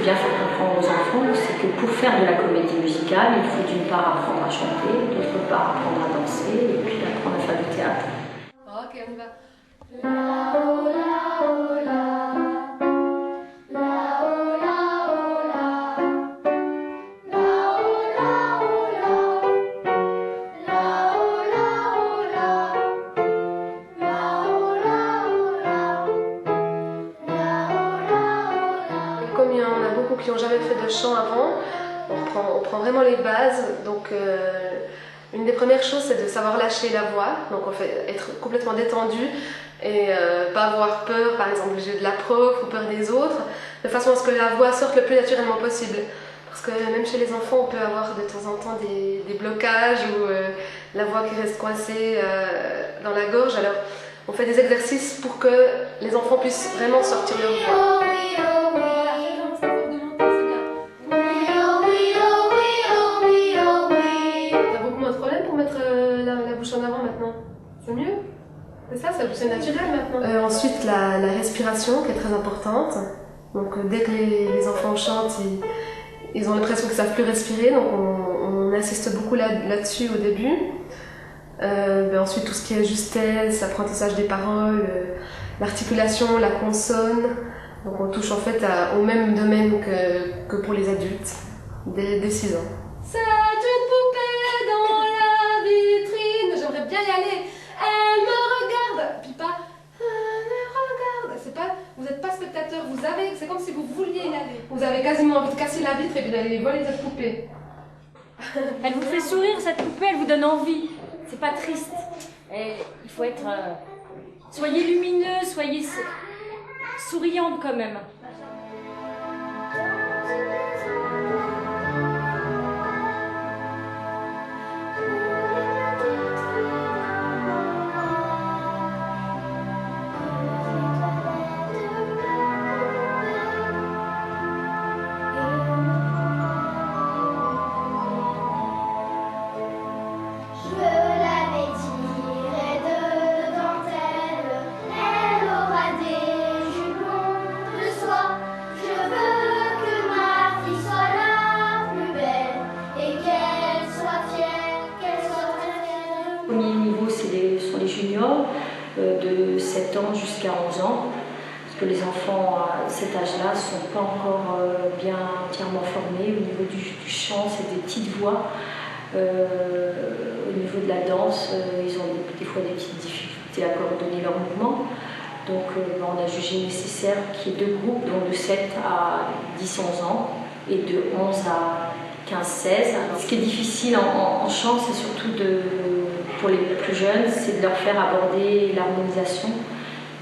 bien faire comprendre aux enfants, c'est que pour faire de la comédie musicale, il faut d'une part apprendre à chanter, d'autre part apprendre à danser, et puis apprendre à faire du théâtre. Ok, on y va. Comme il y en a beaucoup qui n'ont jamais fait de chant avant, on prend vraiment les bases. Donc, une des premières choses, c'est de savoir lâcher la voix. Donc, on fait être complètement détendu et pas avoir peur, par exemple, du jeu de la prof ou peur des autres, de façon à ce que la voix sorte le plus naturellement possible. Parce que même chez les enfants, on peut avoir de temps en temps des blocages ou la voix qui reste coincée dans la gorge. Alors, on fait des exercices pour que les enfants puissent vraiment sortir leur voix. T'as beaucoup moins de problèmes pour mettre la bouche en avant maintenant? C'est mieux? C'est ça, c'est naturel maintenant. Ensuite, la respiration qui est très importante. Donc, dès que les enfants chantent, ils ont l'impression qu'ils ne savent plus respirer, donc on insiste beaucoup là-dessus au début. Ensuite, tout ce qui est justesse, apprentissage des paroles, l'articulation, la consonne. Donc on touche en fait au même domaine que pour les adultes, dès 6 ans. C'est une poupée dans la vitrine, j'aimerais bien y aller. Elle me regarde, puis pas elle me regarde. C'est pas, vous n'êtes pas spectateur, c'est comme si vous vouliez y aller. Vous avez quasiment envie de casser la vitre et puis d'aller voler cette poupée. Elle vous fait sourire cette poupée, elle vous donne envie. C'est pas triste. Et il faut être... soyez lumineux, soyez souriante quand même. Le premier niveau, sont les juniors, de 7 ans jusqu'à 11 ans, parce que les enfants à cet âge-là ne sont pas encore bien entièrement formés. Au niveau du chant, c'est des petites voix. Au niveau de la danse, ils ont des fois des petites difficultés à coordonner leurs mouvements. Donc on a jugé nécessaire qu'il y ait 2 groupes, donc de 7 à 10-11 ans et de 11 à 15-16. Ce qui est difficile en chant, c'est surtout pour les plus jeunes, c'est de leur faire aborder l'harmonisation.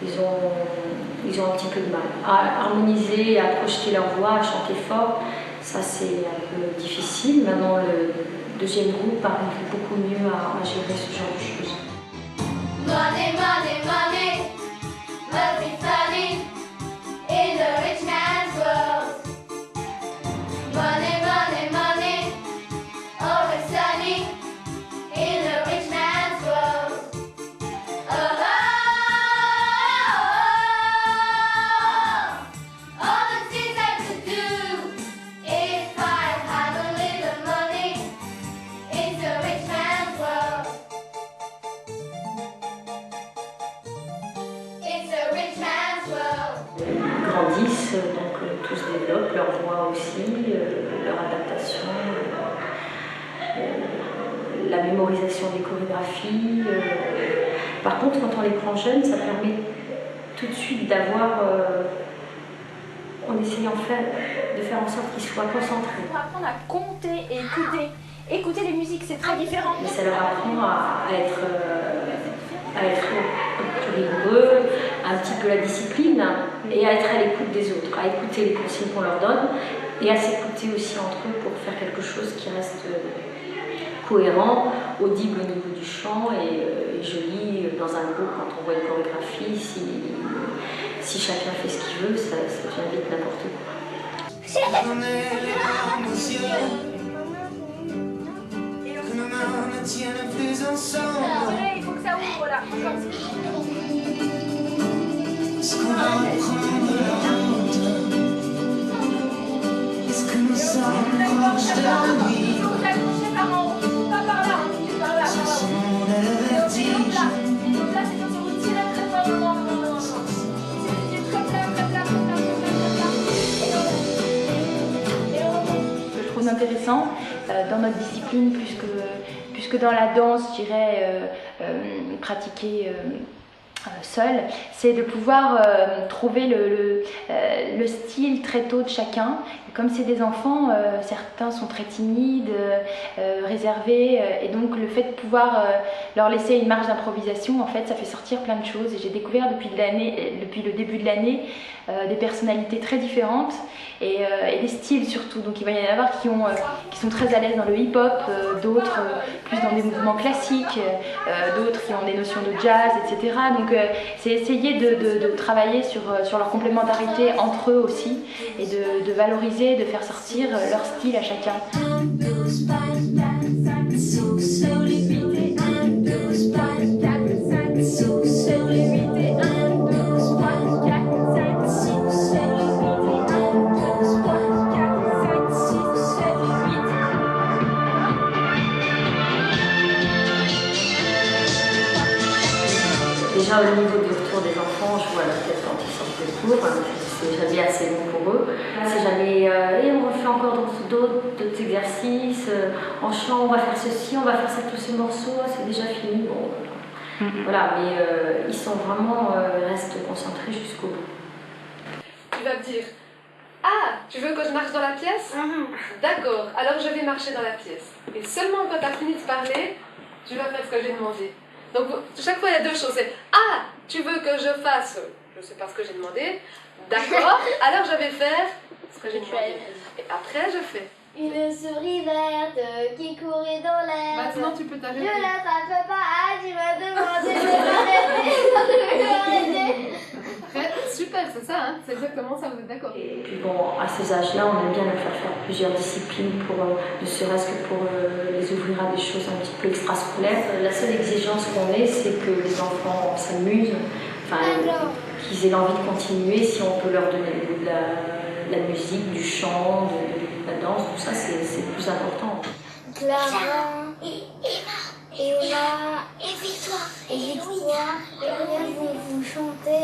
Ils ont un petit peu de mal à harmoniser, à projeter leur voix, à chanter fort. Ça, c'est un peu difficile. Maintenant, le deuxième groupe arrive beaucoup mieux à gérer ce genre de choses. Money, money, money, must be funny in the rich man's world. Money, money, money, always sunny in the rich man's world. Oh, oh, oh, all the things I could do if I had a little money in the rich man's world. It's a rich man's world. Ils grandissent, donc tout se développe, leur voix aussi, leur adaptation, la mémorisation des chorégraphies. Par contre, quand on les prend jeunes, ça permet tout de suite d'avoir, en essayant de faire en sorte qu'ils soient concentrés. Pour apprendre à compter et écouter les musiques, c'est très différent. Mais ça leur apprend à être rigoureux, un petit peu la discipline et à être à l'écoute des autres, à écouter les consignes qu'on leur donne et à s'écouter aussi entre eux pour faire quelque chose qui reste cohérent, audible au niveau du chant et joli dans un groupe. Quand on voit une chorégraphie, si chacun fait ce qu'il veut, ça devient vite n'importe quoi. On est les larmes aux yeux, que nos mains ne tiennent plus ensemble. Il faut que ça ouvre là. Est-ce qu'on va reprendre la route? proche de lui. Vous accrochez par en haut, pas par là, par là, par là. Son monde a le vertige. Et donc là, c'est comme si vous tirez très fort. Non. C'est très plat. Et on remonte. Que je trouve intéressant dans notre discipline, plus que dans la danse, je dirais, pratiquer seul, c'est de pouvoir trouver le style très tôt de chacun. Et comme c'est des enfants, certains sont très timides, réservés, et donc le fait de pouvoir leur laisser une marge d'improvisation, en fait, ça fait sortir plein de choses. Et j'ai découvert depuis le début de l'année des personnalités très différentes et des styles surtout. Donc il va y en avoir qui sont très à l'aise dans le hip-hop, d'autres plus dans des mouvements classiques, d'autres qui ont des notions de jazz, etc. Donc c'est essayer de travailler sur leur complémentarité entre eux aussi et de valoriser, de faire sortir leur style à chacun. Déjà au niveau du retour des enfants, je vois leur tête quand ils sortent de cours, c'est jamais assez long pour eux. C'est jamais et on refait encore d'autres exercices, en chant on va faire ceci, on va faire ça tous ces morceaux, c'est déjà fini. Bon, voilà, mais ils sont vraiment restent concentrés jusqu'au bout. Tu vas me dire, ah, tu veux que je marche dans la pièce? D'accord, alors je vais marcher dans la pièce. Et seulement quand tu as fini de parler, tu vas faire ce que j'ai demandé. Donc chaque fois il y a deux choses, c'est ah, tu veux que je fasse, je sais pas ce que j'ai demandé, d'accord, alors je vais faire ce que j'ai demandé. Et après je fais. Une souris verte qui courait dans l'air. Maintenant tu peux Je t'arrêter. l'attrape pas, tu m'as demandé de m'arrêter. Après, super, c'est ça, hein, c'est exactement ça, vous êtes d'accord. Et puis bon, à ces âges-là, on aime bien leur faire faire plusieurs disciplines, ne serait-ce que pour les ouvrir à des choses un petit peu extrascolaires. La seule exigence qu'on ait, c'est que les enfants s'amusent, qu'ils aient l'envie de continuer, si on peut leur donner le goût de la musique, du chant, de la danse, tout ça, c'est le plus important. Clara, Emma et Victoire. Elles vont vous chanter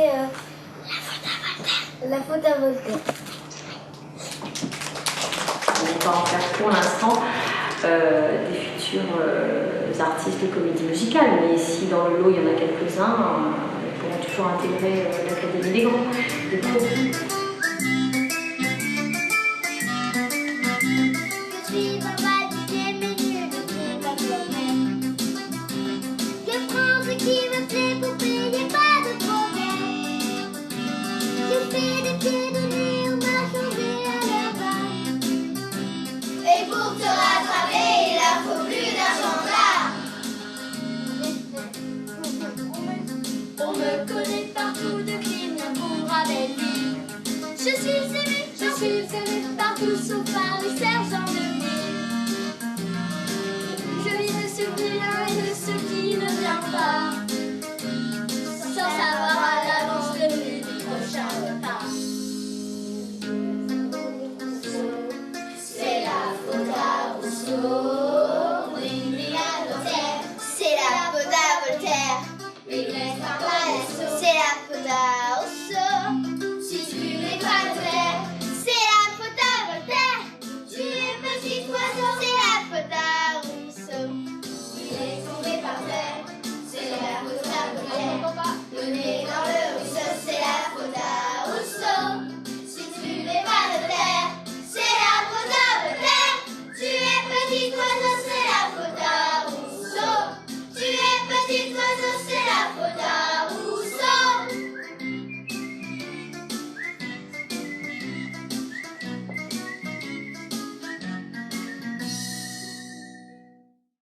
La faute à Voltaire. On n'est pas en faire pour l'instant des futurs artistes de comédie musicale, mais si dans le lot il y en a quelques-uns, ils pourront toujours intégrer l'Académie des Grands. Des gros. Je suis maman du milieu de tes patronnets. Je prends ce qui me plaît pour payer pas de problème. Je fais des pieds de nez, on m'a changé à la base. Et pour te rattraper, il a faut plus d'un gendarme. On me connaît partout de criminel pour Abelli. Je suis aimée partout sauf par les